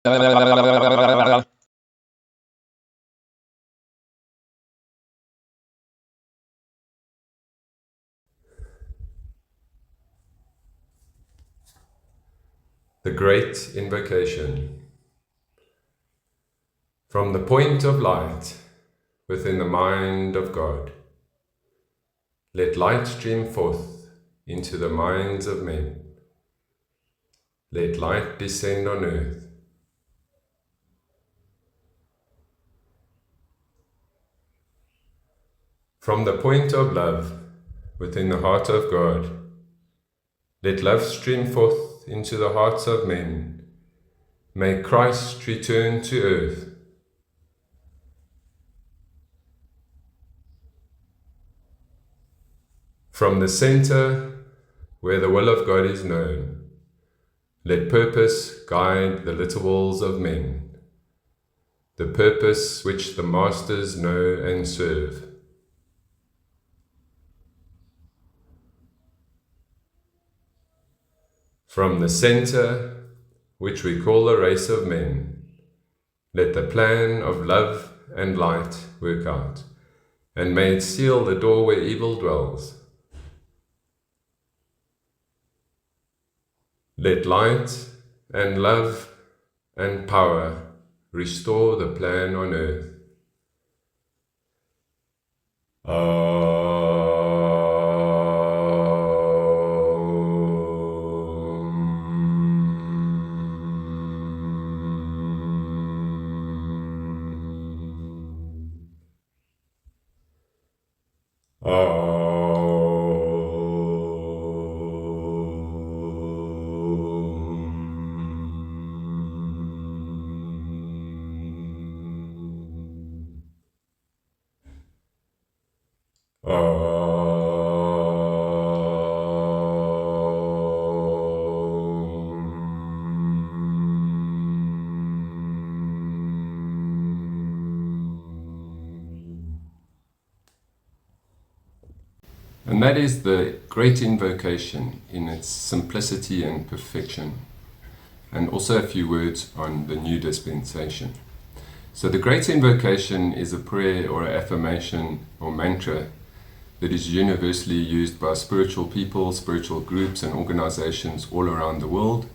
The Great Invocation. From the point of light within the mind of God, let light stream forth into the minds of men. Let light descend on earth. From the point of love within the heart of God, let love stream forth into the hearts of men. May Christ return to earth. From the center where the will of God is known, let purpose guide the little walls of men, the purpose which the masters know and serve. From the center, which we call the race of men, let the plan of love and light work out, and may it seal the door where evil dwells. Let light and love and power restore the plan on earth. And that is the Great Invocation in its simplicity and perfection. And also a few words on the New Dispensation. So the Great Invocation is a prayer or affirmation or mantra that is universally used by spiritual people, spiritual groups and organizations all around the world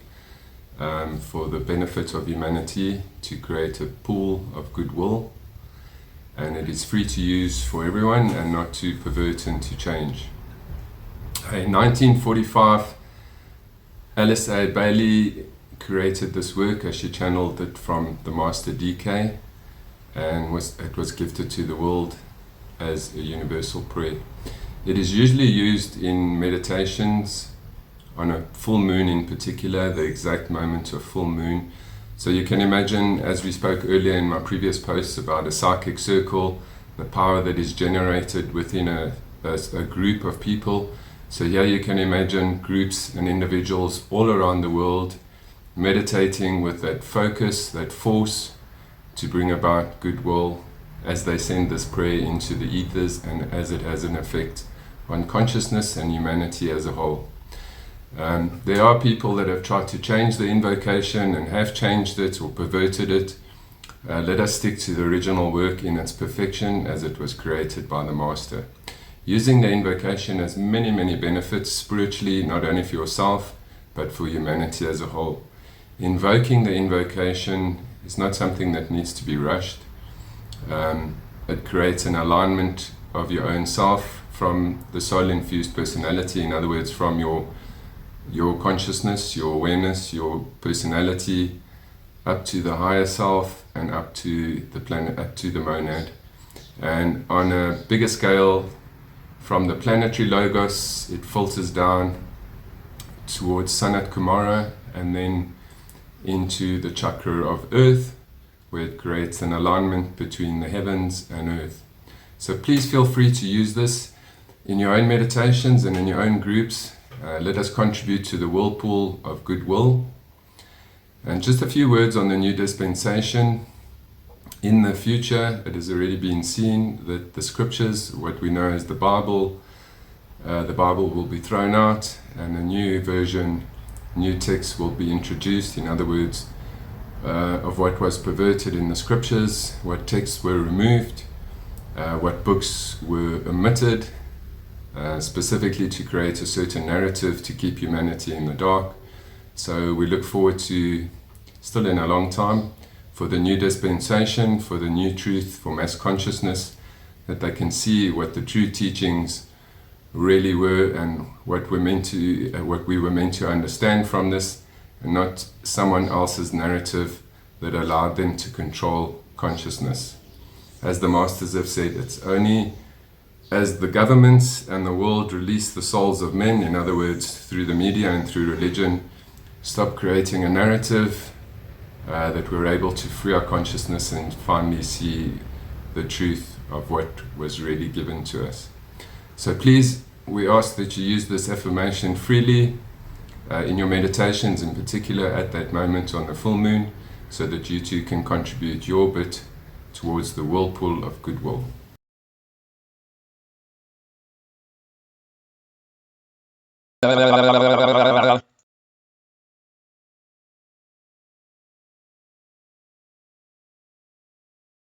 for the benefit of humanity, to create a pool of goodwill. And it is free to use for everyone and not to pervert and to change. In 1945, Alice A. Bailey created this work as she channeled it from the Master DK, and it was gifted to the world as a universal prayer. It is usually used in meditations on a full moon, in particular, the exact moment of full moon. So you can imagine, as we spoke earlier in my previous posts about a psychic circle, the power that is generated within a group of people. So here you can imagine groups and individuals all around the world meditating with that focus, that force to bring about goodwill as they send this prayer into the ethers, and as it has an effect on consciousness and humanity as a whole. There are people that have tried to change the invocation and have changed it or perverted it. Let us stick to the original work in its perfection as it was created by the Master. Using the invocation has many, many benefits spiritually, not only for yourself, but for humanity as a whole. Invoking the invocation is not something that needs to be rushed. It creates an alignment of your own self from the soul-infused personality, in other words, from your consciousness, your awareness, your personality, up to the higher self and up to the planet, up to the monad. And on a bigger scale, from the planetary logos, it filters down towards Sanat Kumara and then into the chakra of earth, where it creates an alignment between the heavens and earth. So please feel free to use this in your own meditations and in your own groups. Let us contribute to the whirlpool of goodwill. And just a few words on the New Dispensation. In the future, it has already been seen that the scriptures, what we know as the Bible will be thrown out, and a new version, new text will be introduced. In other words, of what was perverted in the scriptures, what texts were removed, what books were omitted, specifically to create a certain narrative to keep humanity in the dark. So we look forward to, still in a long time, for the new dispensation, for the new truth, for mass consciousness, that they can see what the true teachings really were and what we were meant to understand from this, and not someone else's narrative that allowed them to control consciousness. As the masters have said, it's only as the governments and the world release the souls of men, in other words, through the media and through religion, stop creating a narrative, that we're able to free our consciousness and finally see the truth of what was really given to us. So please, we ask that you use this affirmation freely in your meditations, in particular at that moment on the full moon, so that you too can contribute your bit towards the whirlpool of goodwill.